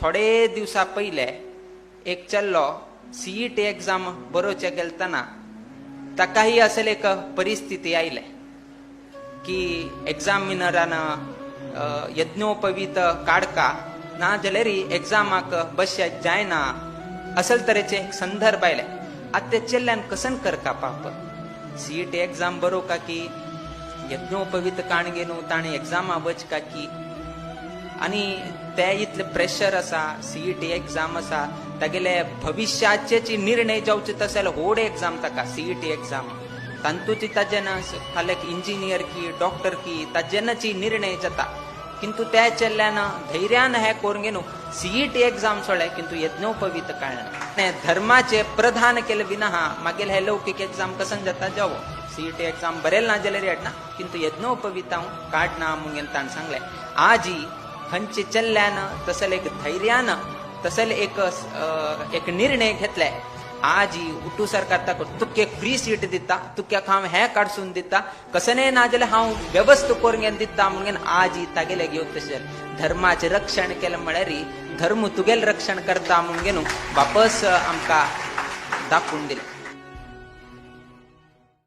थोडे दिवसा पहिले एक चल्लो सीईटी एक्झाम बरोवचे गेलतना ताकाही असेल एक परिस्थिती आयले की एग्जामिनरान यज्ञोपवीत काढका ना जाल्यार एग्जामाक बसयाक जायना असल तरेचे एक संदर्भ आयले. आता ते चेल्ल्यान कसन करका पाप सीईटी एक्झाम बरोवका की यज्ञोपवीत काणगे न्हू ताणें एग्जामा बचका की आणि ते इतले प्रेशर असा सीईटी एक्झाम असा तागेले भविष्याचे निर्णय जावचे तसले व्हड एक्झाम ताका सीईटी एक्झाम तांतूची ताजेन फाल्याक इंजिनियर की डॉक्टर की ताजेनची निर्णय जाता. किंतु त्या चेल्ल्यान धैर्यान हे करून घेऊन सीईटी एक्झाम सोडले किंतु यज्ञोपवीत काढले धर्माचे प्रधान केले विना मागेल हे लौकिक एक्झाम कसन जाता जावो सीईटी एक्झाम बरेल ना जाल्यार येडना किंतु यज्ञोपवीत हांव काढना मुगेन ताण सांगले. आजी खंयचे चेल्ल्यान तसले एक धैर्यान तसले एक निर्णय घेतले. आजी उठू सरकार ताका तुका एक फ्री सीट दिता तुका हांव हे काडसून दिता कसने ना जाल्यार हांव व्यवस्था करून दिता म्हणून आजी तागेले घेवन तशें धर्माचे रक्षण केलें म्हळ्यार धर्म तुगेलें रक्षण करता म्हणून वापस आमकां दाखोवन दिलें.